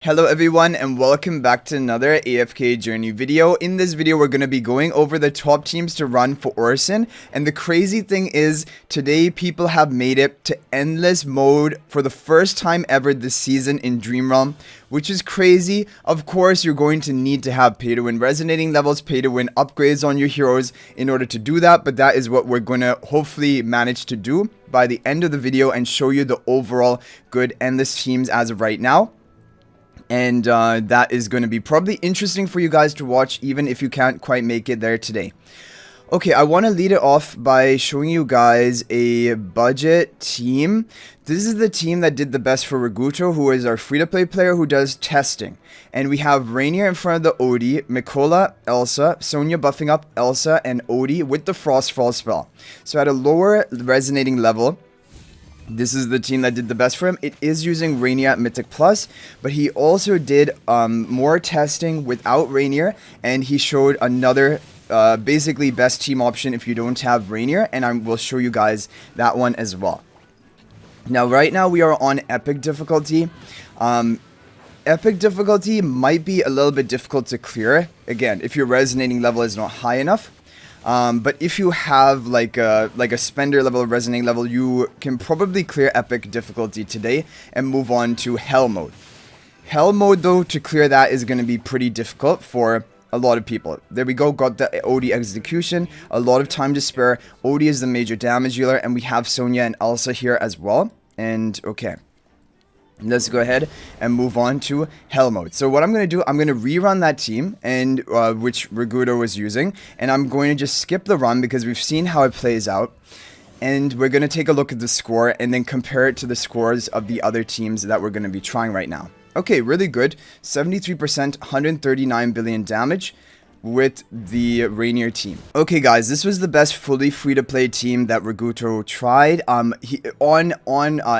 Hello everyone and welcome back to another AFK journey video. In this video we're going to be going over the top teams to run for Orson, and the crazy thing is today people have made it to endless mode for the first time ever this season in Dream Realm, which is crazy. Of course you're going to need to have pay to win resonating levels, pay to win upgrades on your heroes in order to do that, but that is what we're going to hopefully manage to do by the end of the video and show you the overall good endless teams as of right now. And that is going to be probably interesting for you guys to watch, even if you can't quite make it there today. Okay, I want to lead it off by showing you guys a budget team. This is the team that did the best for Raguto, who is our free-to-play player who does testing. And we have Reinier in front of the Odie, Mikola, Alsa, Sonya buffing up Elsa and Odie with the Frostfall spell. So at a lower resonating level, this is the team that did the best for him. It is using Reinier at Mythic Plus, but he also did more testing without Reinier, and he showed another basically best team option if you don't have Reinier, and I will show you guys that one as well. Now, right now we are on Epic difficulty. Epic difficulty might be a little bit difficult to clear, again, if your resonating level is not high enough. But if you have like a spender level or resonating level, you can probably clear epic difficulty today and move on to hell mode. Hell mode though, to clear that is going to be pretty difficult for a lot of people. There we go, got the Odie execution, a lot of time to spare. Odie is the major damage dealer, and we have Sonya and Alsa here as well. And okay, let's go ahead and move on to hell mode. So what I'm going to do, I'm going to rerun that team, and which Raguto was using, and I'm going to just skip the run because we've seen how it plays out, and we're going to take a look at the score and then compare it to the scores of the other teams that we're going to be trying right now. Okay, really good. 73%, 139 billion damage with the Reinier team. Okay guys, this was the best fully free-to-play team that Raguto tried on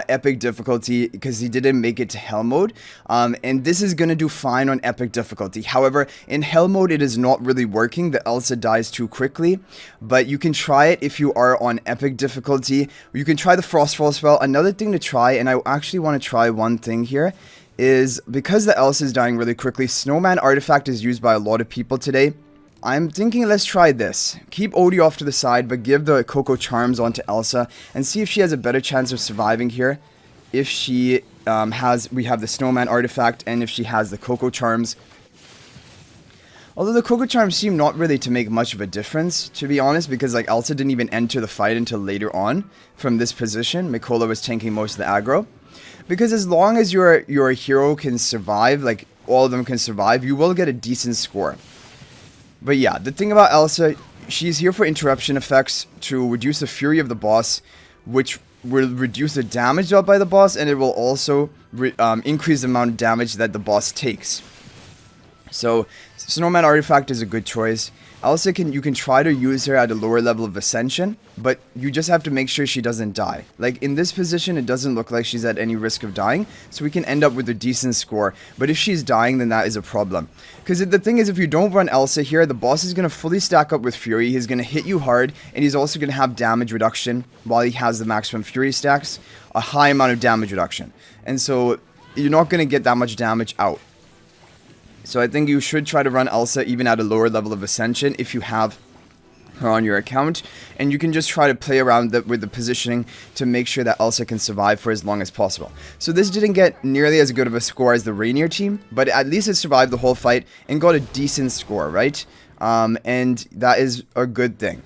epic difficulty, because he didn't make it to hell mode, and this is gonna do fine on epic difficulty. However, in hell mode it is not really working. The Elsa dies too quickly, but you can try it if you are on epic difficulty. You can try the Frostfall spell. Another thing to try, and I actually want to try one thing here, is because the Elsa is dying really quickly, Snowman Artifact is used by a lot of people today. I'm thinking let's try this. Keep Odie off to the side, but give the Coco Charms onto Elsa and see if she has a better chance of surviving here. If she we have the Snowman Artifact, and if she has the Coco Charms. Although the Coco Charms seem not really to make much of a difference, to be honest, because like Elsa didn't even enter the fight until later on from this position. Mikola was tanking most of the aggro. Because as long as your hero can survive, like all of them can survive, you will get a decent score. But yeah, the thing about Elsa, she's here for interruption effects to reduce the fury of the boss, which will reduce the damage dealt by the boss, and it will also increase the amount of damage that the boss takes. So Snowman Artifact is a good choice. Also, you can try to use her at a lower level of ascension, but you just have to make sure she doesn't die. Like in this position, it doesn't look like she's at any risk of dying, so we can end up with a decent score. But if she's dying, then that is a problem. Because the thing is, if you don't run Elsa here, the boss is going to fully stack up with Fury. He's going to hit you hard, and he's also going to have damage reduction while he has the maximum Fury stacks, a high amount of damage reduction. And so you're not going to get that much damage out. So I think you should try to run Elsa even at a lower level of ascension if you have her on your account, and you can just try to play around with the positioning to make sure that Elsa can survive for as long as possible. So this didn't get nearly as good of a score as the Reinier team, but at least it survived the whole fight and got a decent score, right? And that is a good thing.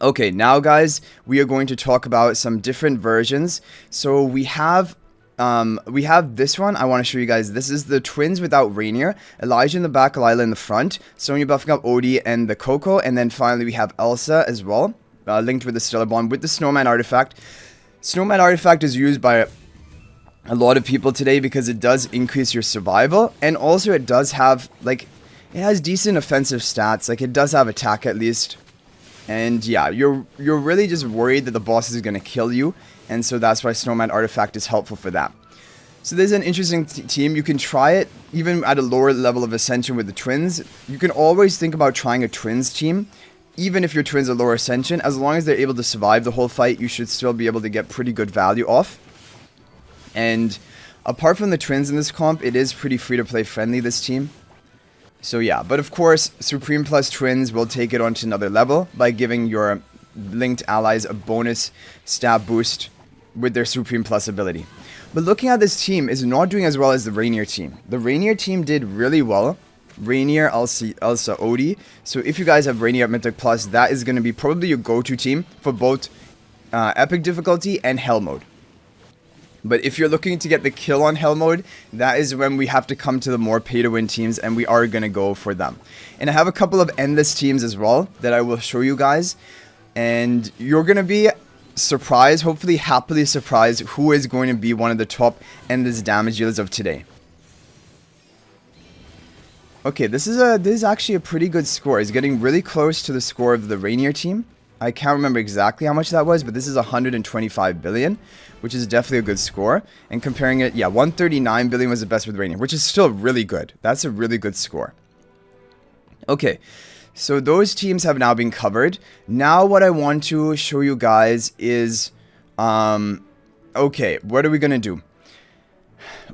Okay, now guys, we are going to talk about some different versions. So we have this one. I want to show you guys. This is the twins without Reinier. Elijah in the back, Lila in the front. Sonya buffing up Odie and the Coco. And then finally we have Elsa as well, linked with the Stellar Bond with the Snowman Artifact. Snowman Artifact is used by a lot of people today because it does increase your survival. And also it does have, like, it has decent offensive stats. Like, it does have attack at least. And yeah, you're really just worried that the boss is going to kill you. And so that's why Snowman Artifact is helpful for that. So there's an interesting team. You can try it even at a lower level of ascension with the twins. You can always think about trying a twins team. Even if your twins are lower ascension, as long as they're able to survive the whole fight, you should still be able to get pretty good value off. And Apart from the twins in this comp, it is pretty free-to-play friendly, this team. So yeah, but of course, Supreme plus twins will take it on to another level by giving your linked allies a bonus stat boost with their Supreme plus ability. But looking at this team is not doing as well as the Reinier team. The Reinier team did really well. Reinier, Alsa, Odie. So if you guys have Reinier at Mythic Plus, that is going to be probably your go-to team for both Epic difficulty and Hell mode. But if you're looking to get the kill on Hell mode, that is when we have to come to the more pay-to-win teams, and we are going to go for them. And I have a couple of endless teams as well that I will show you guys. And you're going to be surprised, hopefully happily surprised, who is going to be one of the top endless damage dealers of today. Okay, this is actually a pretty good score. It's getting really close to the score of the Reinier team. I can't remember exactly how much that was, but this is 125 billion, which is definitely a good score. And comparing it, yeah, 139 billion was the best with Reinier, which is still really good. That's a really good score. Okay, so those teams have now been covered. Now what I want to show you guys is, okay, what are we going to do?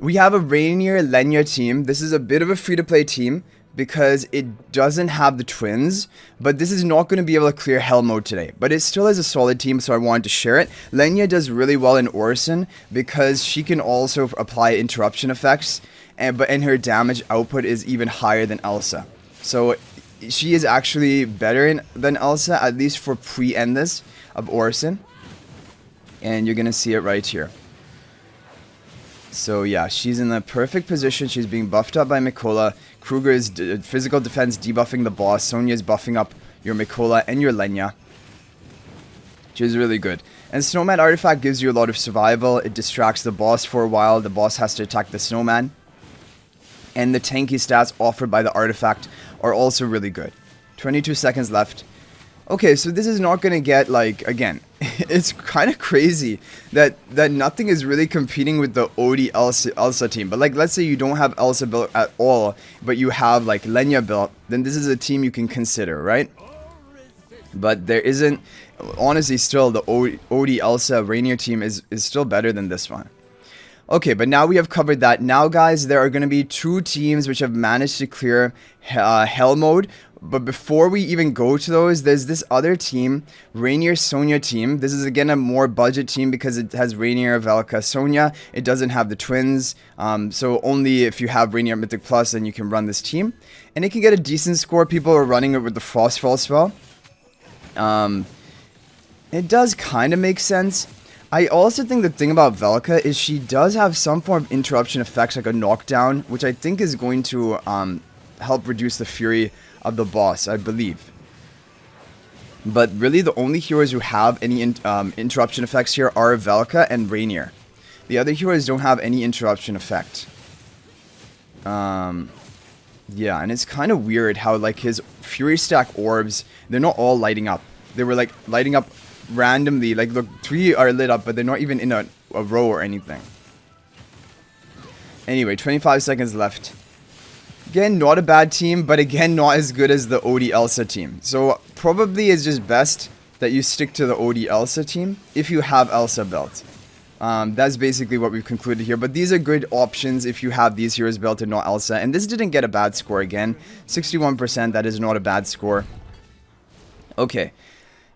We have a Reinier Lenya team. This is a bit of a free-to-play team because it doesn't have the twins, but this is not going to be able to clear Hell mode today. But it still is a solid team, so I wanted to share it. Lenya does really well in Orson because she can also apply interruption effects, and her damage output is even higher than Alsa. So she is actually better than Alsa, at least for pre-endless of Orson. And you're going to see it right here. So yeah, she's in the perfect position. She's being buffed up by Mikola. Kruger is physical defense debuffing the boss. Sonya is buffing up your Mikola and your Lenya, which is really good. And Snowman Artifact gives you a lot of survival. It distracts the boss for a while. The boss has to attack the Snowman. And the tanky stats offered by the artifact are also really good. 22 seconds left. Okay, so this is not going to get, like, again, it's kind of crazy that nothing is really competing with the Odie Alsa team. But, like, let's say you don't have Alsa built at all, but you have, like, Lenya built, then this is a team you can consider, right? But there isn't, honestly, still, the Odie Alsa Reinier team is still better than this one. Okay, but now we have covered that. Now, guys, there are going to be two teams which have managed to clear Hell mode. But before we even go to those, there's this other team, Reinier Sonya team. This is, again, a more budget team because it has Reinier, Valka, Sonya. It doesn't have the twins. So only if you have Reinier Mythic Plus, then you can run this team. And it can get a decent score. People are running it with the Frostfall spell. It does kind of make sense. I also think the thing about Valka is she does have some form of interruption effects, like a knockdown, which I think is going to help reduce the fury of the boss, I believe. But really, the only heroes who have any interruption effects here are Valka and Reinier. The other heroes don't have any interruption effect. Yeah, and it's kind of weird how, like, his Fury Stack orbs, they're not all lighting up. They were, like, lighting up randomly. Like, look, 3 are lit up, but they're not even in a row or anything. Anyway, 25 seconds left. Again, not a bad team, but again, not as good as the Odie Alsa team. So, probably it's just best that you stick to the Odie Alsa team if you have Alsa built. That's basically what we've concluded here. But these are good options if you have these heroes built and not Alsa. And this didn't get a bad score again. 61%, that is not a bad score. Okay.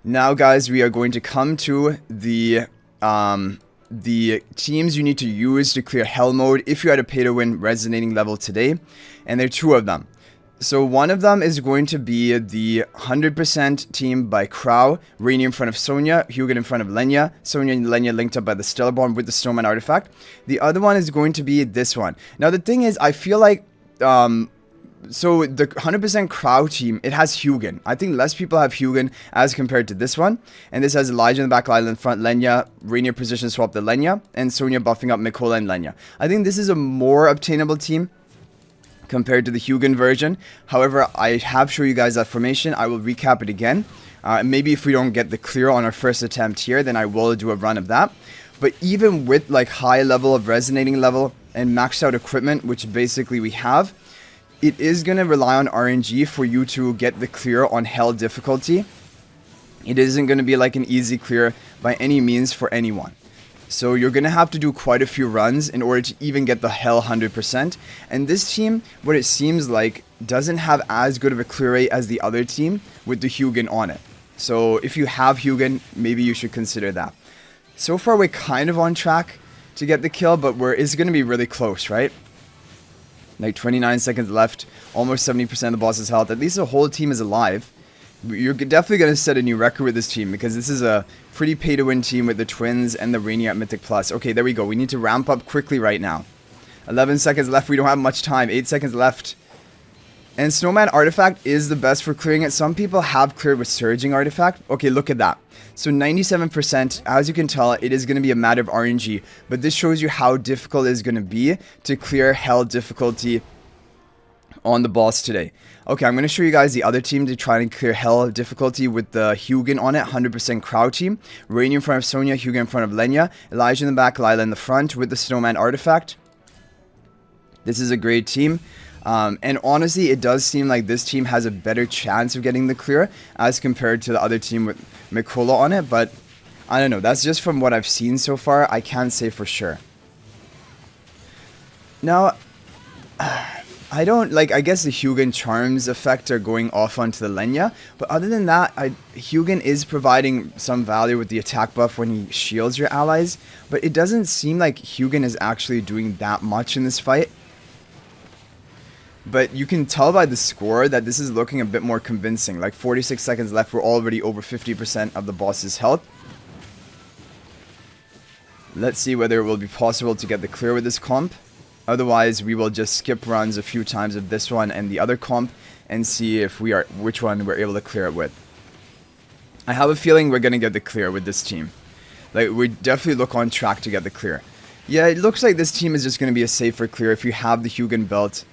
Now, guys, we are going to come to the teams you need to use to clear Hell mode if you're at a pay-to-win resonating level today. And there are 2 of them. So one of them is going to be the 100% team by Crow, Reinier in front of Sonya, Hugin in front of Lenya, Sonya and Lenya linked up by the Stellar Bomb with the Snowman Artifact. The other one is going to be this one. Now the thing is, I feel like, so the 100% Crow team, it has Hugin. I think less people have Hugin as compared to this one. And this has Elijah in the back line in front, Lenya, Reinier position swap the Lenya, and Sonya buffing up Mikola and Lenya. I think this is a more obtainable team compared to the Hugin version. However, I have shown you guys that formation. I will recap it again. Maybe if we don't get the clear on our first attempt here, then I will do a run of that. But even with, like, high level of resonating level and maxed out equipment, which basically we have, it is going to rely on RNG for you to get the clear on Hell difficulty. It isn't going to be like an easy clear by any means for anyone. So you're going to have to do quite a few runs in order to even get the hell 100%. And this team, what it seems like, doesn't have as good of a clear rate as the other team with the Hugin on it. So if you have Hugin, maybe you should consider that. So far we're kind of on track to get the kill, but it's going to be really close, right? Like 29 seconds left, almost 70% of the boss's health. At least the whole team is alive. You're definitely going to set a new record with this team because this is a pretty pay-to-win team with the Twins and the Reinier at Mythic Plus. Okay, there we go. We need to ramp up quickly right now. 11 seconds left. We don't have much time. 8 seconds left. And Snowman Artifact is the best for clearing it. Some people have cleared with Surging Artifact. Okay, look at that. So 97%, as you can tell, it is going to be a matter of RNG. But this shows you how difficult it is going to be to clear Hell difficulty on the boss today. Okay, I'm going to show you guys the other team to try and clear Hell difficulty with the Hugin on it. 100% crowd team. Reinier in front of Sonya, Hugin in front of Lenya, Elijah in the back, Lila in the front with the Snowman Artifact. This is a great team. And honestly, it does seem like this team has a better chance of getting the clear as compared to the other team with Mikola on it. But I don't know. That's just from what I've seen so far. I can't say for sure. Now, I don't like. I guess the Hugin charms effect are going off onto the Lenya. But other than that, Hugin is providing some value with the attack buff when he shields your allies. But it doesn't seem like Hugin is actually doing that much in this fight. But you can tell by the score that this is looking a bit more convincing. Like 46 seconds left, we're already over 50% of the boss's health. Let's see whether it will be possible to get the clear with this comp. Otherwise, we will just skip runs a few times of this one and the other comp and see if which one we're able to clear it with. I have a feeling we're going to get the clear with this team. Like, we definitely look on track to get the clear. Yeah, it looks like this team is just going to be a safer clear if you have the Hugin belt.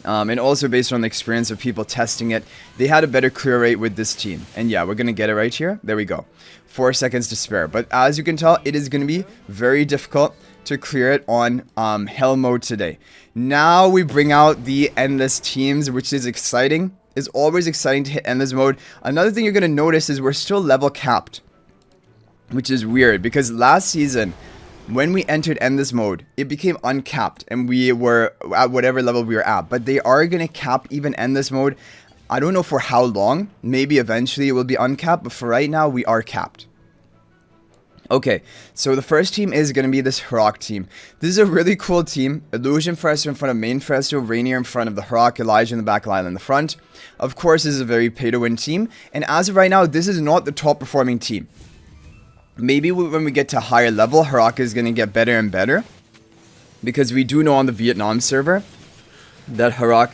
And also based on the experience of people testing it, they had a better clear rate with this team. And yeah, we're going to get it right here. There we go. 4 seconds to spare. But as you can tell, it is going to be very difficult to clear it on Hell mode today. Now we bring out the Endless teams, which is exciting. It's always exciting to hit Endless mode. Another thing you're going to notice is we're still level capped, which is weird because last season, when we entered Endless mode, it became uncapped and we were at whatever level we were at. But they are going to cap even Endless mode. I don't know for how long. Maybe eventually it will be uncapped, but for right now we are capped. Okay, so the first team is going to be this Harak team. This is a really cool team. Illusion Fresto in front of Main Fresto, Reinier in front of the Harak, Elijah in the back, Lila in the front. Of course, this is a very pay-to-win team. And as of right now, this is not the top performing team. Maybe when we get to higher level, Harak is going to get better and better. Because we do know on the Vietnam server that Harak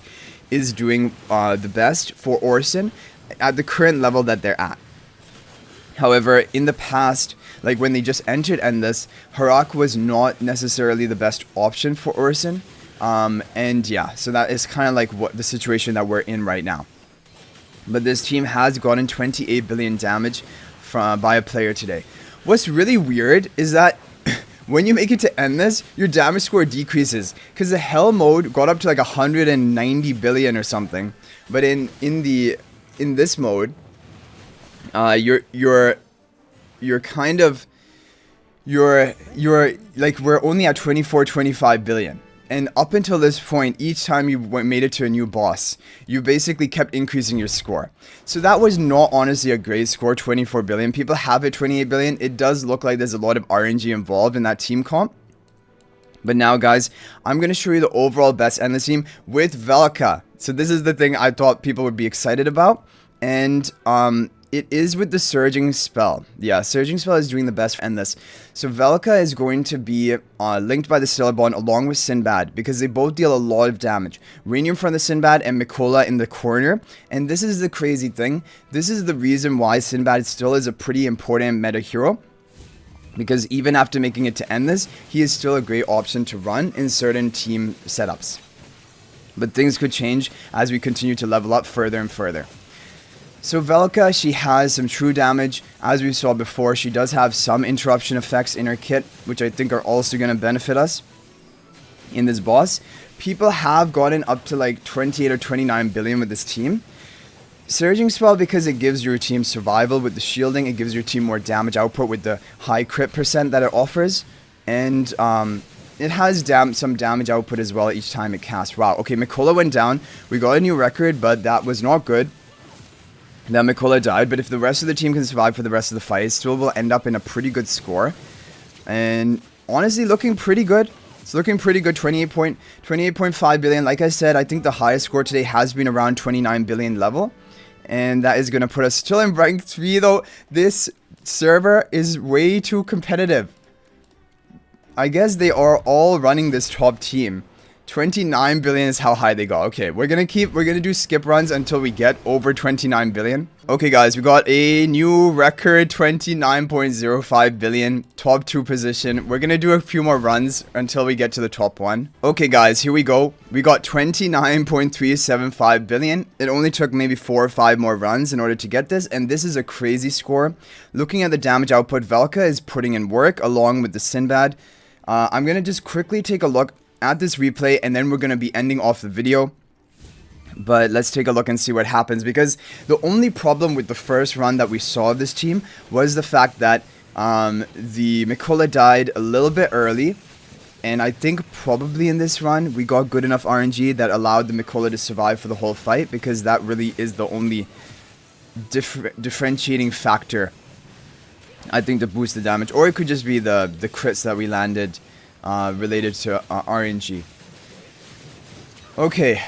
is doing the best for Orson at the current level that they're at. However, in the past, like when they just entered Endless, Harak was not necessarily the best option for Orson. And yeah, so that is kind of like what the situation that we're in right now. But this team has gotten 28 billion damage by a player today. What's really weird is that when you make it to Endless, your damage score decreases. Because the Hell mode got up to like 190 billion or something. But in this mode, you're like, we're only at 25 billion. And up until this point, each time you made it to a new boss, you basically kept increasing your score. So that was not honestly a great score, 24 billion. People have it 28 billion. It does look like there's a lot of RNG involved in that team comp. But now, guys, I'm going to show you the overall best Endless team with Valka. So this is the thing I thought people would be excited about. And it is with the Surging Spell. Yeah, Surging Spell is doing the best for Endless. So Valka is going to be linked by the Stellar Bond along with Sinbad, because they both deal a lot of damage. Reinier in front of Sinbad and Mikola in the corner. And this is the crazy thing. This is the reason why Sinbad still is a pretty important meta hero. Because even after making it to Endless, he is still a great option to run in certain team setups. But things could change as we continue to level up further and further. So Valka, she has some true damage. As we saw before, she does have some interruption effects in her kit, which I think are also going to benefit us in this boss. People have gotten up to like 28 or 29 billion with this team. Surging Spell because it gives your team survival with the shielding. It gives your team more damage output with the high crit percent that it offers. And it has some damage output as well each time it casts. Wow, okay, Mikola went down. We got a new record, but that was not good. Then Mikola died, but if the rest of the team can survive for the rest of the fight, it still will end up in a pretty good score. And honestly, looking pretty good. It's looking pretty good, 28.5 billion. Like I said, I think the highest score today has been around 29 billion level. And that is going to put us still in rank 3, though. This server is way too competitive. I guess they are all running this top team. 29 billion is how high they got. Okay, we're gonna do skip runs until we get over 29 billion. Okay guys, we got a new record, 29.05 billion, top 2 position. We're gonna do a few more runs until we get to the top 1. Okay guys, here we go. We got 29.375 billion. It only took maybe 4 or 5 more runs in order to get this, and this is a crazy score. Looking at the damage output, Valka is putting in work along with the Sinbad. I'm gonna just quickly take a look at this replay, and then we're going to be ending off the video. But let's take a look and see what happens, because the only problem with the first run that we saw of this team was the fact that the Mikola died a little bit early, and I think probably in this run we got good enough RNG that allowed the Mikola to survive for the whole fight, because that really is the only differentiating factor, I think, to boost the damage. Or it could just be the crits that we landed related to RNG. Okay,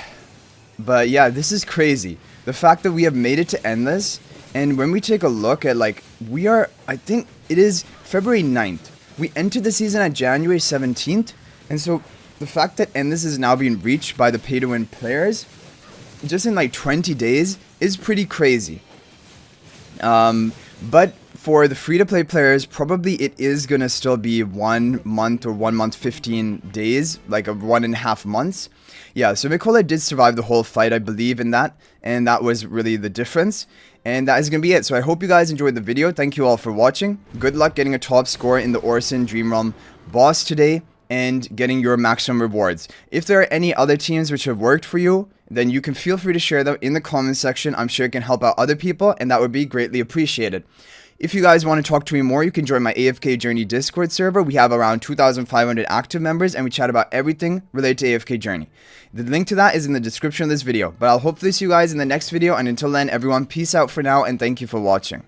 but yeah, this is crazy. The fact that we have made it to endless, and when we take a look at, like, we are, I think it is February 9th. We entered the season at January 17th, and so the fact that endless is now being reached by the pay-to-win players just in like 20 days is pretty crazy. But for the free-to-play players, probably it is going to still be 1 month or 1 month 15 days, like 1.5 months. Yeah, so Mikola did survive the whole fight, I believe in that, and that was really the difference. And that is going to be it. So I hope you guys enjoyed the video. Thank you all for watching. Good luck getting a top score in the Orson Dream Realm boss today and getting your maximum rewards. If there are any other teams which have worked for you, then you can feel free to share them in the comment section. I'm sure it can help out other people, and that would be greatly appreciated. If you guys want to talk to me more, you can join my AFK Journey Discord server. We have around 2,500 active members, and we chat about everything related to AFK Journey. The link to that is in the description of this video. But I'll hopefully see you guys in the next video, and until then, everyone, peace out for now, and thank you for watching.